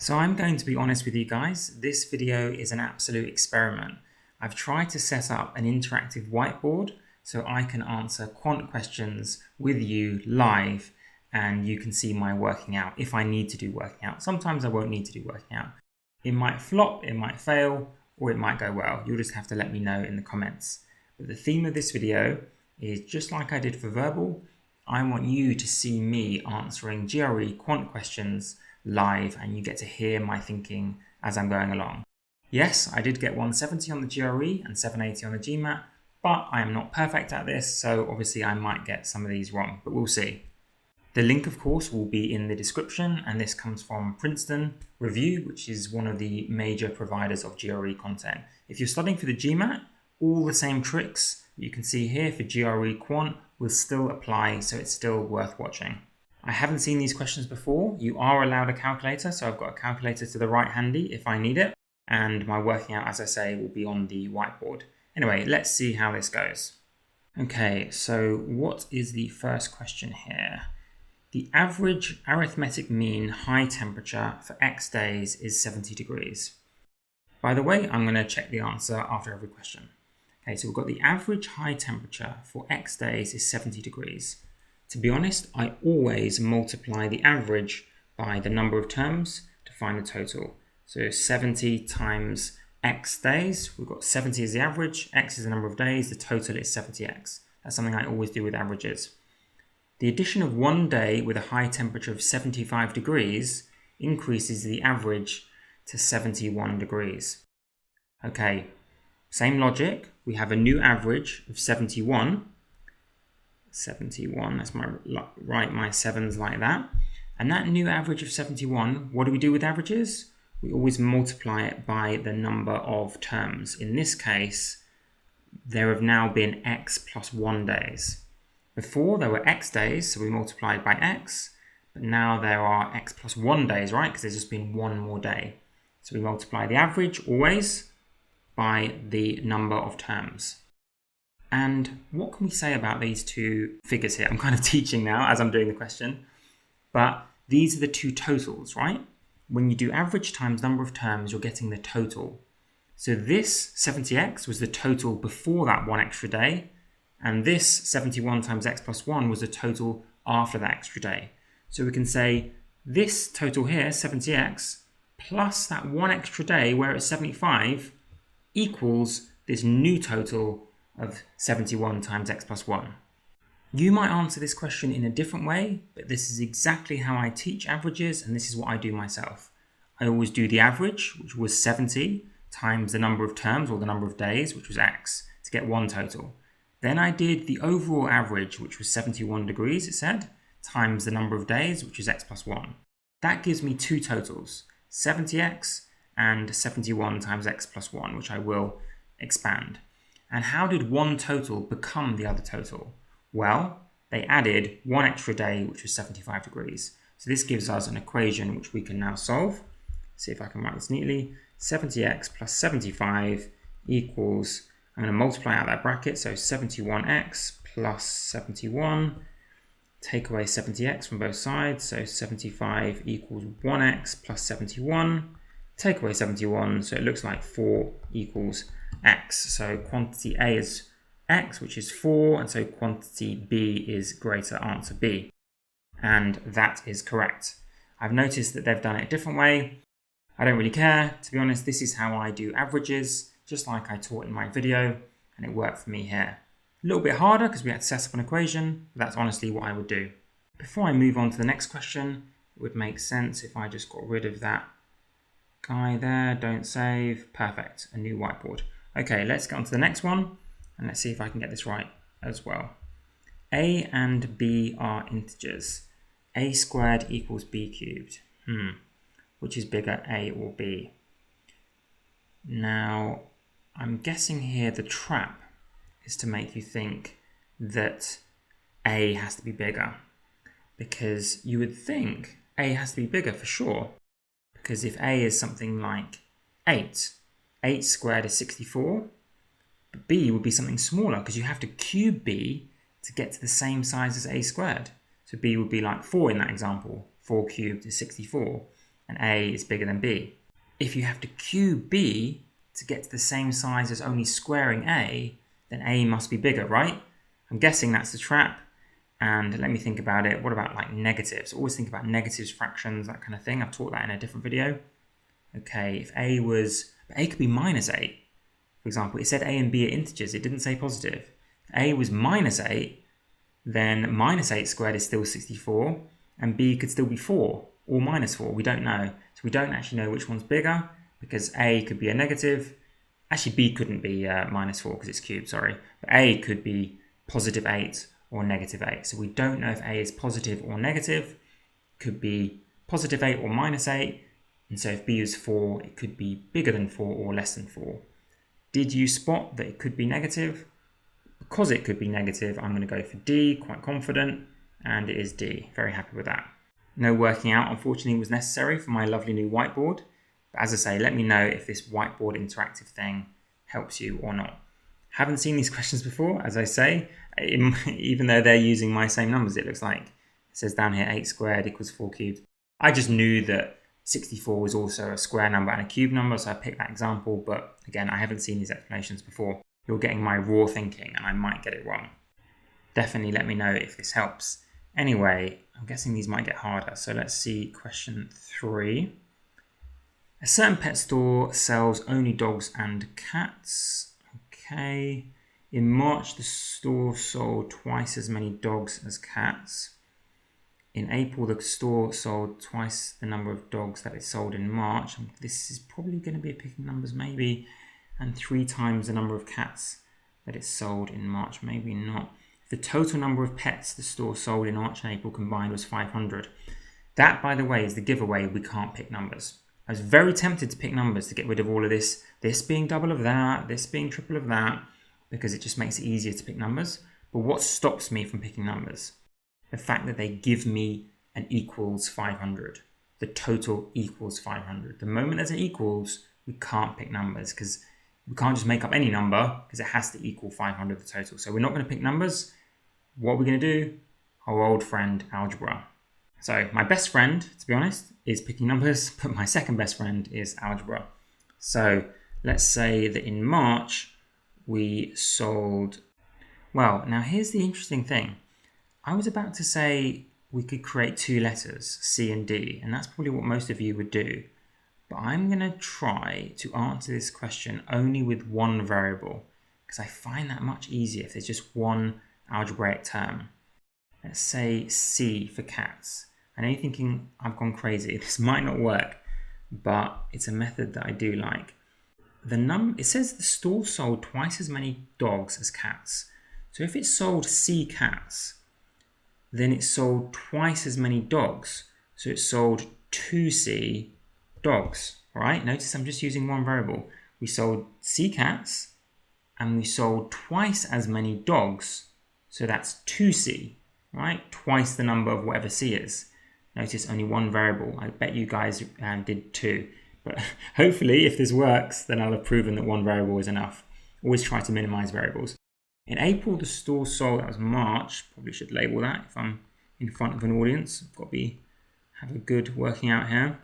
So I'm going to be honest with you guys, this video is an absolute experiment. I've tried to set up an interactive whiteboard so I can answer quant questions with you live and you can see my working out if I need to do working out. Sometimes I won't need to do working out. It might flop, it might fail, or it might go well. You'll just have to let me know in the comments. But the theme of this video is just like I did for verbal, I want you to see me answering GRE quant questions live and you get to hear my thinking as I'm going along. Yes, I did get 170 on the GRE and 780 on the GMAT, but I am not perfect at this, so obviously I might get some of these wrong, but we'll see. The link, of course, will be in the description, and this comes from Princeton Review, which is one of the major providers of GRE content. If you're studying for the GMAT, all the same tricks that you can see here for GRE Quant will still apply, so it's still worth watching. I haven't seen these questions before. You are allowed a calculator, so I've got a calculator to the right handy if I need it, and my working out, as I say, will be on the whiteboard. Anyway, let's see how this goes. Okay, so what is the first question here? The average arithmetic mean high temperature for X days is 70 degrees. By the way, I'm going to check the answer after every question. Okay, so we've got the average high temperature for X days is 70 degrees. To be honest, I always multiply the average by the number of terms to find the total. So 70 times X days, we've got 70 as the average, X is the number of days, the total is 70X. That's something I always do with averages. The addition of one day with a high temperature of 75 degrees increases the average to 71 degrees. Okay, same logic. We have a new average of 71. 71, that's write my sevens like that. And that new average of 71, what do we do with averages? We always multiply it by the number of terms. In this case, there have now been X plus 1 days. Before there were X days, so we multiplied by X, but now there are X plus 1 days, right? Because there's just been one more day. So we multiply the average always by the number of terms. And what can we say about these two figures here? I'm kind of teaching now as I'm doing the question, but these are the two totals, right? When you do average times number of terms, you're getting the total. So this 70x was the total before that one extra day, and this 71 times x plus 1 was the total after that extra day. So we can say this total here, 70x, plus that one extra day where it's 75 equals this new total of 71 times x plus 1. You might answer this question in a different way, but this is exactly how I teach averages, and this is what I do myself. I always do the average, which was 70, times the number of terms or the number of days, which was x, to get one total. Then I did the overall average, which was 71 degrees, it said, times the number of days, which is x plus 1. That gives me two totals, 70x and 71 times x plus 1, which I will expand. And how did one total become the other total? Well, they added one extra day, which was 75 degrees. So this gives us an equation which we can now solve. See if I can write this neatly. 70x plus 75 equals, I'm going to multiply out that bracket, so 71x plus 71, take away 70x from both sides, so 75 equals 1x plus 71, take away 71, so it looks like 4 equals x. So quantity A is x, which is 4, and so quantity B is greater answer B. And that is correct. I've noticed that they've done it a different way. I don't really care. To be honest, this is how I do averages, just like I taught in my video, and it worked for me here. A little bit harder because we had to set up an equation, but that's honestly what I would do. Before I move on to the next question, it would make sense if I just got rid of that guy there, don't save, perfect, a new whiteboard. Okay, let's get on to the next one, and let's see if I can get this right as well. A and B are integers. A squared equals B cubed. Which is bigger, A or B? Now, I'm guessing here the trap is to make you think that A has to be bigger, because you would think A has to be bigger for sure, because if A is something like 8 squared is 64, but B would be something smaller because you have to cube B to get to the same size as A squared. So B would be like 4 in that example. 4 cubed is 64. and A is bigger than B. If you have to cube B to get to the same size as only squaring A, then A must be bigger, right? I'm guessing that's the trap. And let me think about it. What about like negatives? Always think about negatives, fractions, that kind of thing. I've taught that in a different video. Okay, if A could be minus 8. For example, it said A and B are integers. It didn't say positive. If A was minus 8, then minus 8 squared is still 64, and B could still be 4 or minus 4. We don't know. So we don't actually know which one's bigger, because A could be a negative. Actually, B couldn't be minus 4 because it's cubed, sorry. But A could be positive 8 or negative 8. So we don't know if A is positive or negative. It could be positive 8 or minus 8. And so if B is 4, it could be bigger than 4 or less than 4. Did you spot that it could be negative? Because it could be negative, I'm going to go for D, quite confident, and it is D. Very happy with that. No working out, unfortunately, was necessary for my lovely new whiteboard. But as I say, let me know if this whiteboard interactive thing helps you or not. Haven't seen these questions before, as I say, even though they're using my same numbers, it looks like. It says down here 8 squared equals 4 cubed. I just knew that 64 was also a square number and a cube number, so I picked that example, but again, I haven't seen these explanations before. You're getting my raw thinking, and I might get it wrong. Definitely let me know if this helps. Anyway, I'm guessing these might get harder, so let's see question 3. A certain pet store sells only dogs and cats. Okay. In March, the store sold twice as many dogs as cats. In April, the store sold twice the number of dogs that it sold in March. This is probably going to be picking numbers, maybe. And 3 times the number of cats that it sold in March, maybe not. The total number of pets the store sold in March and April combined was 500. That, by the way, is the giveaway. We can't pick numbers. I was very tempted to pick numbers to get rid of all of this being double of that, this being triple of that, because it just makes it easier to pick numbers. But what stops me from picking numbers? The fact that they give me an equals 500. The total equals 500. The moment there's an equals, we can't pick numbers because we can't just make up any number because it has to equal 500 the total. So we're not going to pick numbers. What are we going to do? Our old friend, algebra. So my best friend, to be honest, is picking numbers, but my second best friend is algebra. So let's say that in March, we sold... Well, now here's the interesting thing. I was about to say we could create 2 letters, C and D, and that's probably what most of you would do. But I'm going to try to answer this question only with one variable, because I find that much easier if there's just one algebraic term. Let's say C for cats. I know you're thinking I've gone crazy. This might not work, but it's a method that I do like. It says the store sold twice as many dogs as cats. So if it sold C cats, then it sold twice as many dogs. So it sold 2C dogs, all right? Notice I'm just using one variable. We sold C cats and we sold twice as many dogs. So that's 2C, right? Twice the number of whatever C is. Notice only one variable. I bet you guys did 2. But hopefully if this works, then I'll have proven that one variable is enough. Always try to minimize variables. In April, the store sold, that was March, probably should label that if I'm in front of an audience. I've got to have a good working out here.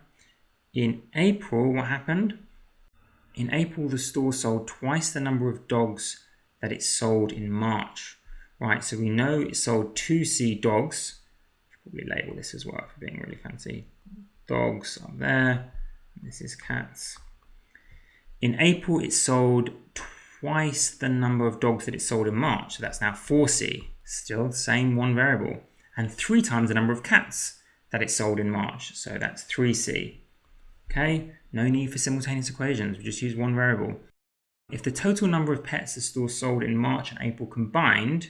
In April, what happened? In April, the store sold twice the number of dogs that it sold in March. Right, so we know it sold 2C dogs. Should probably label this as well for being really fancy. Dogs up there. This is cats. In April, it sold twice the number of dogs that it sold in March. So that's now 4C. Still the same one variable. And 3 times the number of cats that it sold in March. So that's 3C. Okay, no need for simultaneous equations. We just use one variable. If the total number of pets the store sold in March and April combined,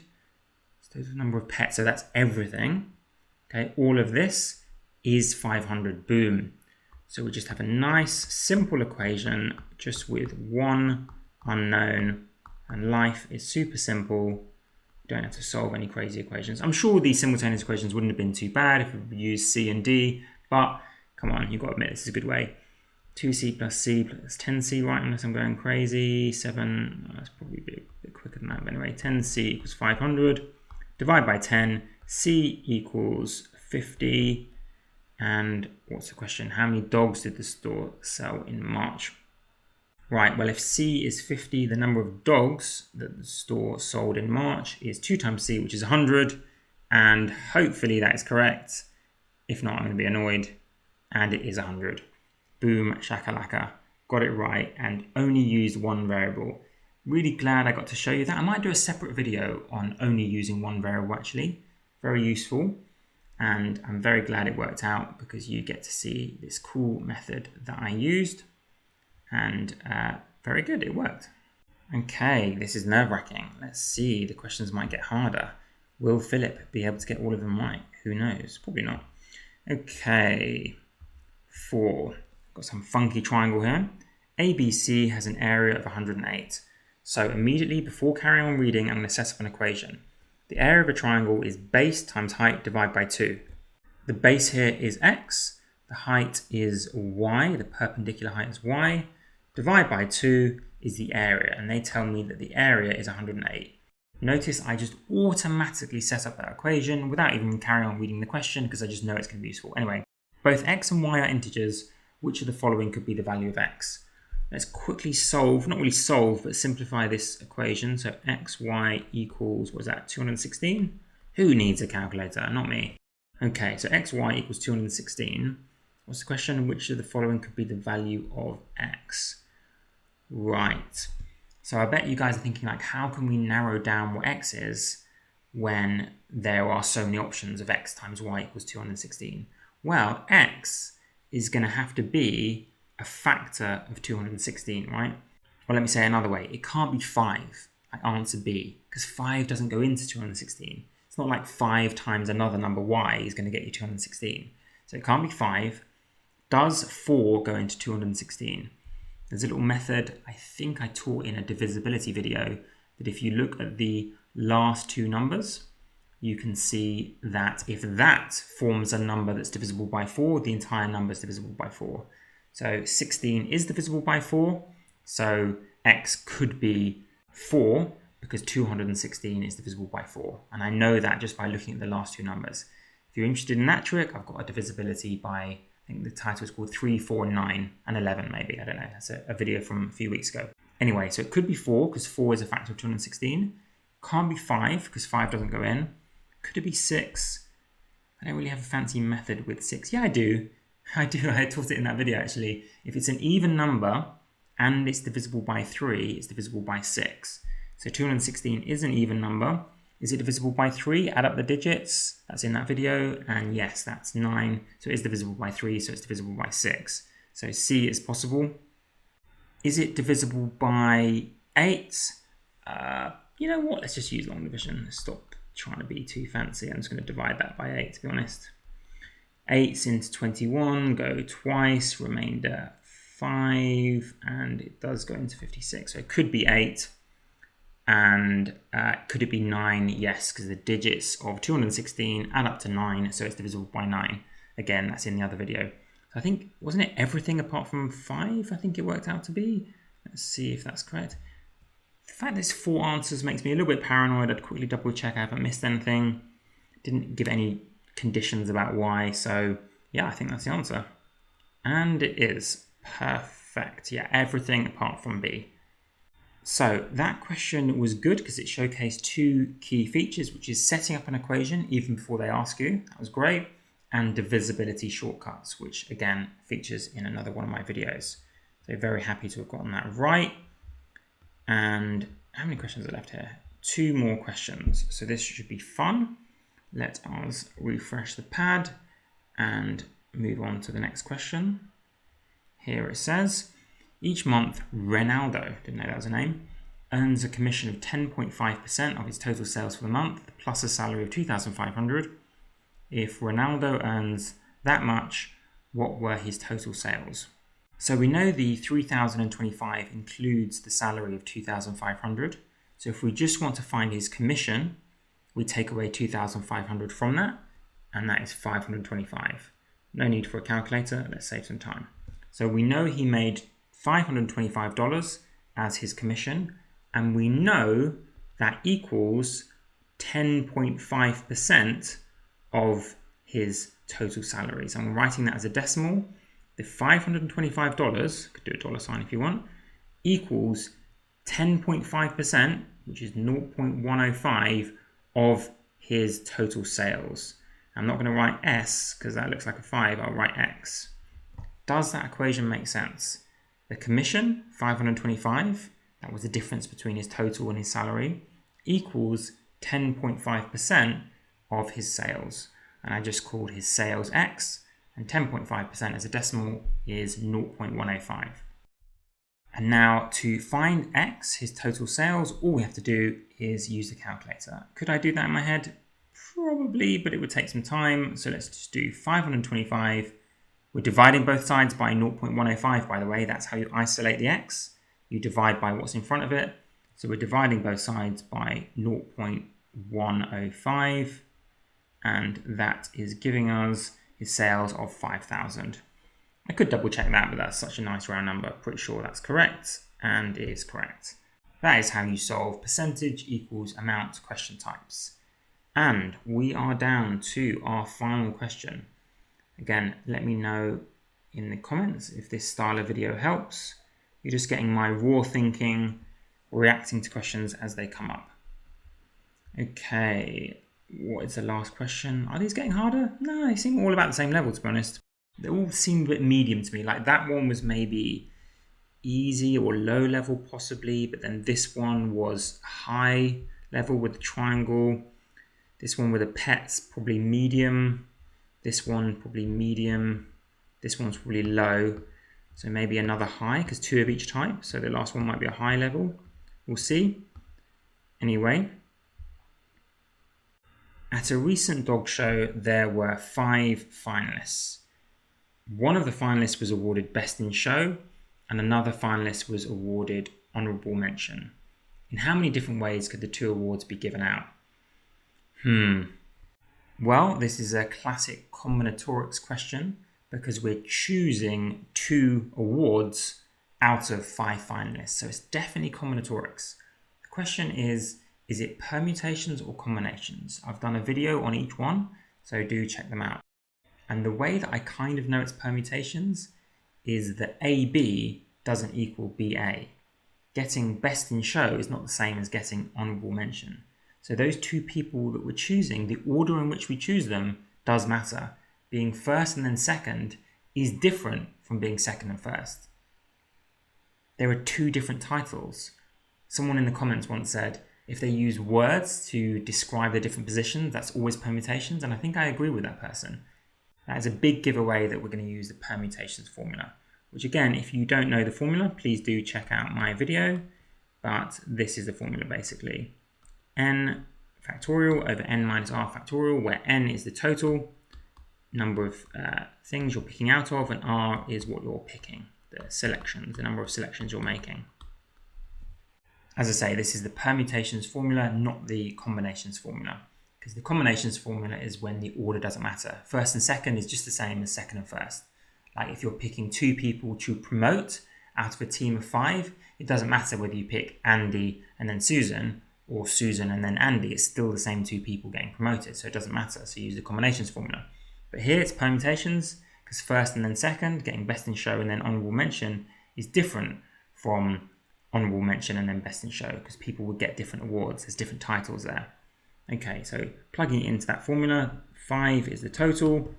total number of pets, so that's everything. Okay, all of this is 500. Boom. So we just have a nice, simple equation just with one unknown, and life is super simple. You don't have to solve any crazy equations. I'm sure these simultaneous equations wouldn't have been too bad if we used C and D, but come on, you've got to admit this is a good way. 2C plus C plus 10C, right? Unless I'm going crazy. 7, that's probably a bit quicker than that. But anyway, 10C equals 500. Divide by 10, C equals 50. And what's the question? How many dogs did the store sell in March? Right, well, if C is 50, the number of dogs that the store sold in March is 2 times C, which is 100. And hopefully that is correct. If not, I'm going to be annoyed. And it is 100. Boom, shakalaka. Got it right and only used one variable. Really glad I got to show you that. I might do a separate video on only using one variable actually. Very useful. And I'm very glad it worked out because you get to see this cool method that I used. And very good, it worked. Okay, this is nerve-wracking. Let's see, the questions might get harder. Will Philip be able to get all of them right? Who knows? Probably not. Okay, 4. Got some funky triangle here. ABC has an area of 108. So immediately before carrying on reading, I'm going to set up an equation. The area of a triangle is base times height divided by 2. The base here is x, the height is y, the perpendicular height is y, divide by 2 is the area, and they tell me that the area is 108. Notice I just automatically set up that equation without even carrying on reading the question because I just know it's going to be useful. Anyway, both x and y are integers. Which of the following could be the value of x? Let's quickly solve, not really solve, but simplify this equation. So xy equals, what is that, 216? Who needs a calculator? Not me. Okay, so xy equals 216. What's the question? Which of the following could be the value of x? Right. So I bet you guys are thinking like, how can we narrow down what x is when there are so many options of x times y equals 216? Well, x is going to have to be a factor of 216, right? Well, let me say another way. It can't be 5, like answer B, because 5 doesn't go into 216. It's not like 5 times another number y is going to get you 216. So it can't be 5. Does 4 go into 216? There's a little method I think I taught in a divisibility video that if you look at the last 2 numbers, you can see that if that forms a number that's divisible by 4, the entire number is divisible by 4. So 16 is divisible by 4, so x could be 4 because 216 is divisible by 4. And I know that just by looking at the last 2 numbers. If you're interested in that trick, I've got a divisibility by, I think the title is called 3, 4, 9, and 11 maybe, I don't know. That's a video from a few weeks ago. Anyway, so it could be 4 because 4 is a factor of 216. Can't be 5 because 5 doesn't go in. Could it be 6? I don't really have a fancy method with 6. Yeah, I do. I taught it in that video actually. If it's an even number and it's divisible by 3, it's divisible by 6. So 216 is an even number. Is it divisible by 3? Add up the digits. That's in that video. And yes, that's 9. So it is divisible by 3, so it's divisible by 6. So C is possible. Is it divisible by 8? You know what? Let's just use long division. Stop trying to be too fancy. I'm just going to divide that by 8 to be honest. 8 into 21, go twice, remainder 5, and it does go into 56. So it could be 8. And could it be 9? Yes, because the digits of 216 add up to 9, so it's divisible by 9. Again, that's in the other video. So I think, wasn't it everything apart from 5? I think it worked out to be. Let's see if that's correct. The fact that it's 4 answers makes me a little bit paranoid. I'd quickly double check I haven't missed anything. Didn't give any conditions about why, so yeah, I think that's the answer. And it is perfect. Yeah, everything apart from B. So that question was good because it showcased 2 key features, which is setting up an equation even before they ask you. That was great. And divisibility shortcuts, which again features in another one of my videos. So very happy to have gotten that right. And how many questions are left here? 2 more questions. So this should be fun. Let us refresh the pad and move on to the next question. Here it says, each month, Ronaldo, didn't know that was a name, earns a commission of 10.5% of his total sales for the month, plus a salary of $2,500. If Ronaldo earns that much, what were his total sales? So we know the 3,025 includes the salary of 2,500. So if we just want to find his commission, we take away 2,500 from that, and that is 525. No need for a calculator, let's save some time. So we know he made $525 as his commission, and we know that equals 10.5% of his total salary. So I'm writing that as a decimal. The $525, could do a dollar sign if you want, equals 10.5%, which is 0.105 of his total sales. I'm not going to write S because that looks like a 5, I'll write X. Does that equation make sense? The commission, 525, that was the difference between his total and his salary, equals 10.5% of his sales. And I just called his sales X, and 10.5% as a decimal is 0.105. And now to find X, his total sales, all we have to do is use the calculator. Could I do that in my head? Probably, but it would take some time. So let's just do 525. We're dividing both sides by 0.105, by the way. That's how you isolate the X. You divide by what's in front of it. So we're dividing both sides by 0.105. And that is giving us his sales of 5,000. I could double check that, but that's such a nice round number. Pretty sure that's correct, and it is correct. That is how you solve percentage equals amount question types. And we are down to our final question. Again, let me know in the comments if this style of video helps. You're just getting my raw thinking, reacting to questions as they come up. Okay, what is the last question? Are these getting harder? No, they seem all about the same level, to be honest. They all seem a bit medium to me. Like that one was maybe easy or low level possibly, but then this one was high level with the triangle. This one with the pets, probably medium. This one probably medium. This one's probably low. So maybe another high, because 2 of each type. So the last one might be a high level. We'll see. Anyway, at a recent dog show, there were 5 finalists. One of the finalists was awarded Best in Show, and another finalist was awarded Honourable Mention. In how many different ways could the 2 awards be given out? Well, this is a classic combinatorics question because we're choosing 2 awards out of 5 finalists. So it's definitely combinatorics. The question is it permutations or combinations? I've done a video on each one, so do check them out. And the way that I kind of know it's permutations is that AB doesn't equal BA. Getting Best in Show is not the same as getting Honourable Mention. So those 2 people that we're choosing, the order in which we choose them does matter. Being first and then second is different from being second and first. There are 2 different titles. Someone in the comments once said, if they use words to describe the different positions, that's always permutations. And I think I agree with that person. That is a big giveaway that we're going to use the permutations formula, which again, if you don't know the formula, please do check out my video. But this is the formula basically. N factorial over n minus r factorial, where n is the total number of things you're picking out of, and r is what you're picking, the selections, the number of selections you're making. As I say, this is the permutations formula, not the combinations formula, because the combinations formula is when the order doesn't matter. First and second is just the same as second and first. Like if you're picking 2 people to promote out of a team of 5, it doesn't matter whether you pick Andy and then Susan, or Susan and then Andy. It's still the same 2 people getting promoted, so it doesn't matter. So you use the combinations formula. But here it's permutations, because first and then second, getting Best in Show and then Honourable Mention is different from Honourable Mention and then Best in Show, because people would get different awards. There's different titles there. Okay, so plugging it into that formula, 5 is the total,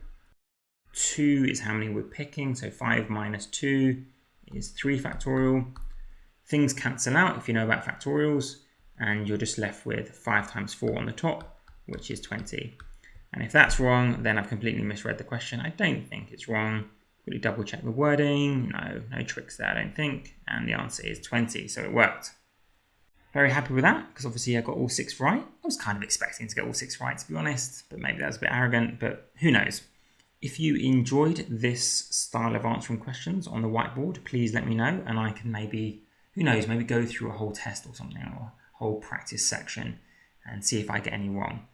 2 is how many we're picking, so 5 minus 2 is 3 factorial. Things cancel out if you know about factorials, and you're just left with 5 times 4 on the top, which is 20. And if that's wrong, then I've completely misread the question. I don't think it's wrong. Quickly double check the wording. No tricks there, I don't think. And the answer is 20, so it worked. Very happy with that, because obviously I got all 6 right. I was kind of expecting to get all 6 right, to be honest, but maybe that was a bit arrogant, but who knows. If you enjoyed this style of answering questions on the whiteboard, please let me know, and I can maybe, who knows, maybe go through a whole test or something, or a whole practice section, and see if I get any wrong.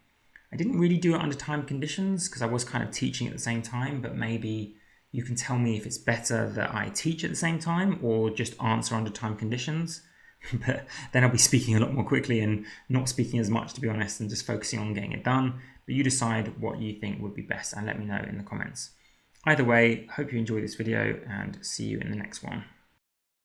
I didn't really do it under time conditions, because I was kind of teaching at the same time, but maybe you can tell me if it's better that I teach at the same time, or just answer under time conditions. But then I'll be speaking a lot more quickly and not speaking as much, to be honest, and just focusing on getting it done. but you decide what you think would be best and let me know in the comments. Either way, hope you enjoyed this video and see you in the next one.